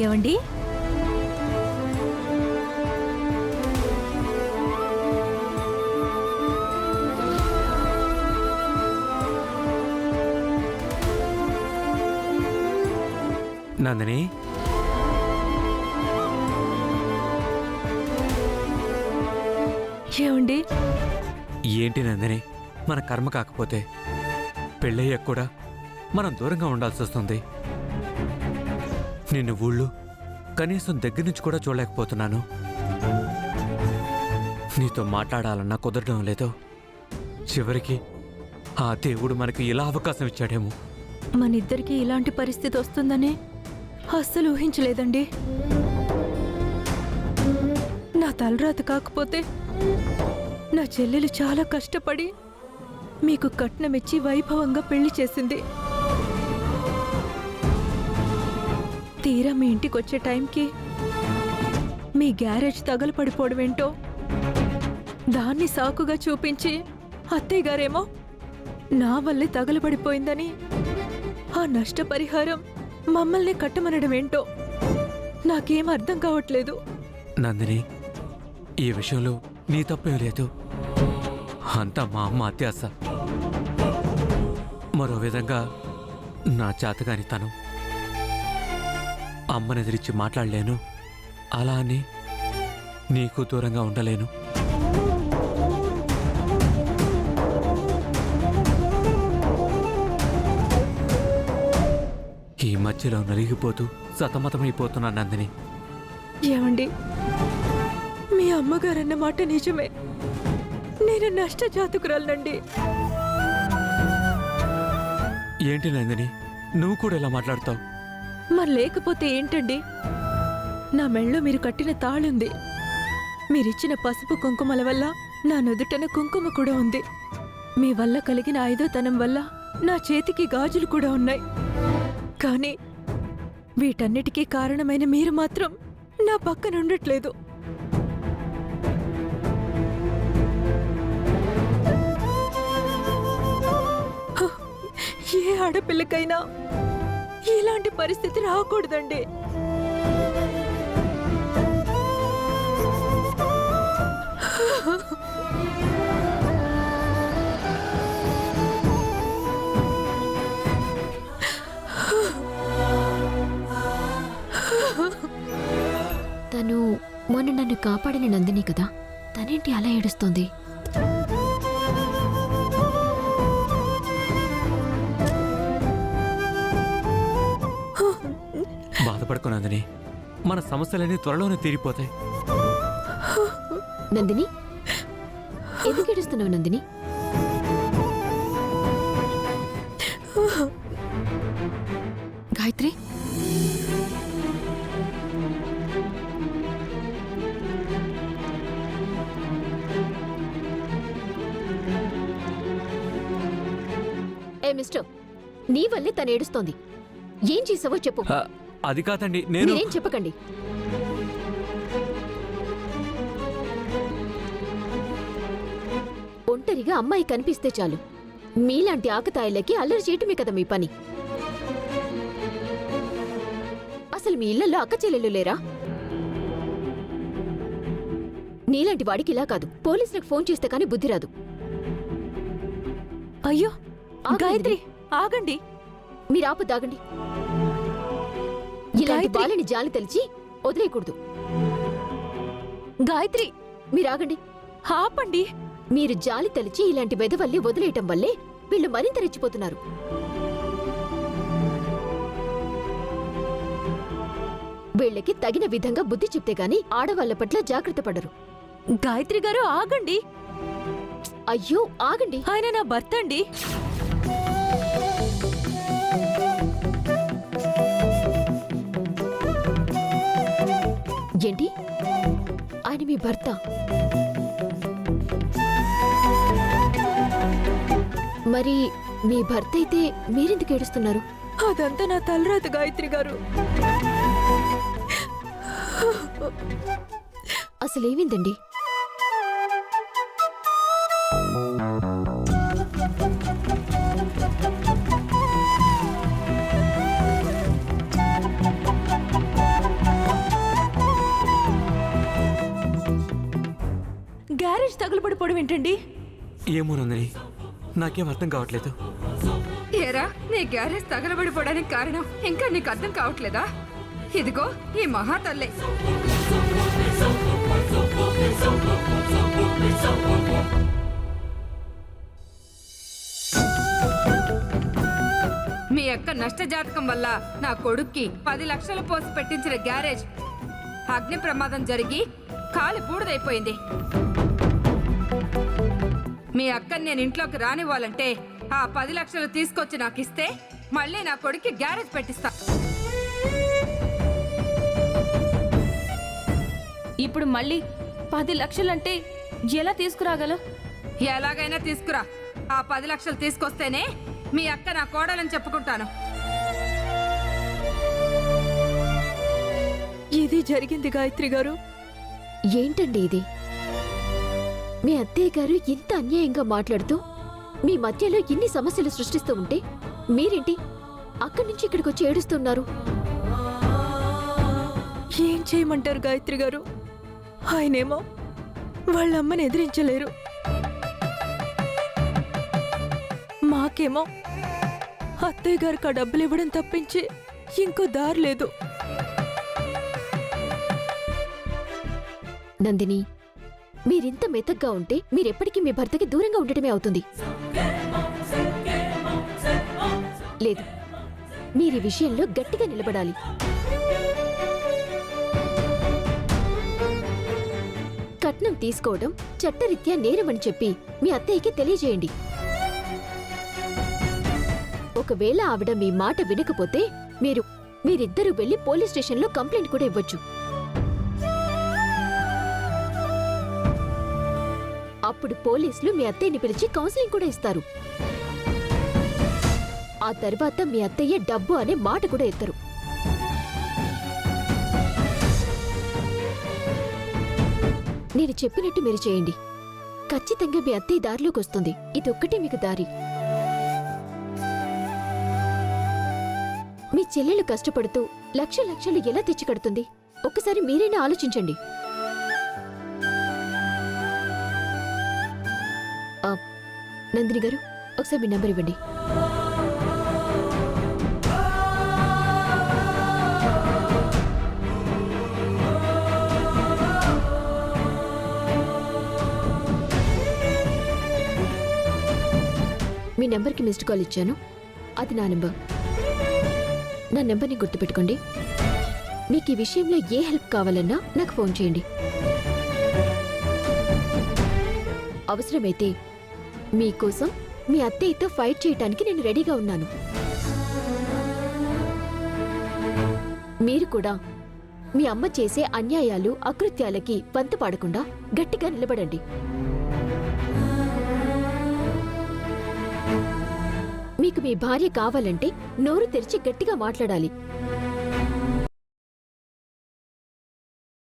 ఏవండి? నందిని, ఏవండి? ఏంటి నందిని, మన కర్మ కాకపోతే పెళ్ళయ్యాక కూడా మనం దూరంగా ఉండాల్సి వస్తుంది. నిన్ను ఊళ్ళు కనీసం దగ్గర నుంచి కూడా చూడలేకపోతున్నాను. నీతో మాట్లాడాలన్నా కుదరడం లేదు. చివరికి ఆ దేవుడు మనకి ఇలా అవకాశం ఇచ్చాడేమో. మనిద్దరికీ ఇలాంటి పరిస్థితి వస్తుందని అస్సలు ఊహించలేదండి. నా తలరాత కాకపోతే నా చెల్లెలు చాలా కష్టపడి మీకు కట్నమిచ్చి వైభవంగా పెళ్లి చేసింది. తీరా మీ ఇంటికొచ్చే టైంకి మీ గ్యారేజ్ తగలపడిపోవడం ఏంటో దాన్ని సాకుగా చూపించి అత్తయ్య గారేమో నా వల్లే తగలబడిపోయిందని ఆ నష్టపరిహారం మమ్మల్ని కట్టమనడం ఏంటో నాకేం అర్థం కావట్లేదు. నందిని, ఈ విషయంలో నీ తప్పేం లేదు. అంతా మా అమ్మ అత్యాస. మరో విధంగా నా చేతగానితనం. అమ్మనెదిరించి మాట్లాడలేను, అలా అని నీకు దూరంగా ఉండలేను. ఈ మధ్యలో నలిగిపోతూ సతమతమైపోతున్నా నందిని. ఏమండి, మీ అమ్మగారన్న మాట నిజమే. నేను నష్టజాతకురాలనండి. ఏంటి నందిని, నువ్వు కూడా ఇలా మాట్లాడతావు? మరి లేకపోతే ఏంటండి? నా మెళ్ళో మీరు కట్టిన తాళుంది. మీరిచ్చిన పసుపు కుంకుమల వల్ల నా నుదుటన కుంకుమ కూడా ఉంది. మీ వల్ల కలిగిన ఐదోతనం వల్ల నా చేతికి గాజులు కూడా ఉన్నాయి. కానీ వీటన్నిటికీ కారణమైన మీరు మాత్రం నా పక్కన ఉండట్లేదు. ఏ ఆడపిల్లకైనా ఇలాంటి పరిస్థితి రాకూడదండి. తను మొన్న నన్ను కాపాడిన నందిని కదా, తనేంటి అలా ఏడుస్తోంది? బాధపడుకో నందిని, మన సమస్యలన్నీ త్వరలోనే తీరిపోతాయి. నందిని, ఎందుకు ఏడుస్తున్నావు నందిని? గాయత్రి, ఏ మిస్టర్, నీ వల్లే తను ఏడుస్తోంది. ఏం చేసావో చెప్పు. అది కాదండి, నేనేం చెప్పకండి. ఒంటరిగా అమ్మాయి కనిపిస్తే చాలు, మీలాంటి ఆకతాయిలకి అల్లరి చేయటమే కదా మీ పని. అసలు మీ ఇళ్లలో అక్క చెల్లెళ్ళు లేరా? నీలాంటి వాడికి ఇలా కాదు, పోలీసులకు ఫోన్ చేస్తే కానీ బుద్ధి రాదు. అయ్యో గాయత్రి, ఆగండి. మీరు ఆపొద్దాగండి. ఇలాంటి బాలని జాలి తెలిచి వదిలేయకూడదు. గాయత్రి, మీరాగండి. ఆపండి. మీరు జాలి తలిచి ఇలాంటి వెధవల్ని వదిలేయటం వల్లే వీళ్ళు మరింత రెచ్చిపోతున్నారు. వీళ్ళకి తగిన విధంగా బుద్ధి చెప్తే గాని ఆడవాళ్ల పట్ల జాగ్రత్త పడరు. గాయత్రి గారు ఆగండి. అయ్యో ఆగండి. ఆయన నా భర్త అండి. ఏంటి? ఆయన మీ భర్త? మరి మీ భర్త అయితే మీరెందుకు ఏడుస్తున్నారు? అదంతా నా తలరాత గాయత్రి గారు. అసలేమిందండి? గ్యారేజ్ తగులుపడిపోవడం ఏంటండి? ఏమో నందిని, నాకేం అర్థం కావట్లేదు. ఏరా, నీ గ్యారేజ్ తగలబడిపోవడానికి కారణం ఇంకా నీకు అర్థం కావట్లేదా? ఇదిగో ఈ మహాతల్లే. మీ యొక్క నష్టజాతకం వల్ల నా కొడుక్కి 10 లక్షలు పోసి పెట్టించిన గ్యారేజ్ అగ్ని ప్రమాదం జరిగి కాలి బూడిదైపోయింది. మీ అక్కని నేను ఇంట్లోకి రానివ్వాలంటే ఆ 10 లక్షలు తీసుకొచ్చి నాకు ఇస్తే మళ్ళీ నా కొడుక్కి గ్యారేజ్ పెట్టిస్తా. ఇప్పుడు మళ్ళీ 10 లక్షలంటే ఎలా తీసుకురాగలం? ఎలాగైనా తీసుకురా. ఆ 10 లక్షలు తీసుకొస్తేనే మీ అక్క నా కోడలని చెప్పుకుంటాను. ఇది జరిగింది గాయత్రి గారు. ఏంటండి ఇది? మీ అత్తయ్య గారు ఇంత అన్యాయంగా మాట్లాడుతూ మీ మధ్యలో ఇన్ని సమస్యలు సృష్టిస్తూ ఉంటే మీరేంటి అక్కడి నుంచి ఇక్కడికి వచ్చి ఏడుస్తున్నారు? ఏం చేయమంటారు గాయత్రి గారు? ఆయనేమో వాళ్ళ అమ్మని ఎదిరించలేరు, మాకేమో అత్తయ్య గారికి ఆ డబ్బులు ఇవ్వడం తప్పించి ఇంకో దారి లేదు. నందిని, మీరింత మెతగ్గా ఉంటే మీరెప్పటికీ మీ భర్తకి దూరంగా ఉండటమే అవుతుంది. లేదు, మీరీ విషయంలో గట్టిగా నిలబడాలి. కట్నం తీసుకోవడం చట్టరీత్యా నేరమని చెప్పి మీ అత్తయ్యకి తెలియజేయండి. ఒకవేళ ఆవిడ మీ మాట వినకపోతే మీరిద్దరూ వెళ్లి పోలీస్ స్టేషన్లో కంప్లైంట్ కూడా ఇవ్వచ్చు. అప్పుడు పోలీసులు మీ అత్తయ్యని పిలిచి కౌన్సిలింగ్ కూడా ఇస్తారు. ఆ తర్వాత మీ అత్తయ్య డబ్బు అనే మాట కూడా ఎత్తరు. నేను చెప్పినట్టు మీరు చేయండి. ఖచ్చితంగా మీ అత్తయ్య దారిలోకి వస్తుంది. ఇదొక్కటే మీకు దారి. మీ చెల్లెలు కష్టపడుతూ లక్షలు ఎలా తెచ్చి కడుతుంది? ఒక్కసారి మీరైనా ఆలోచించండి. నందిని గారు, ఒకసారి మీ నంబర్ ఇవ్వండి. మీ నెంబర్కి మిస్డ్ కాల్ ఇచ్చాను, అది నా నెంబర్. నా నెంబర్ని గుర్తుపెట్టుకోండి. మీకు ఈ విషయంలో ఏ హెల్ప్ కావాలన్నా నాకు ఫోన్ చేయండి. అవసరమైతే మీకోసం మీ అత్తయ్యతో ఫైట్ చేయటానికి నేను రెడీగా ఉన్నాను. మీరు కూడా మీ అమ్మ చేసే అన్యాయాలు, అకృత్యాలకి వంతపాడకుండా గట్టిగా నిలబడండి. మీకు మీ భార్య కావాలంటే నోరు తెరిచి గట్టిగా మాట్లాడాలి.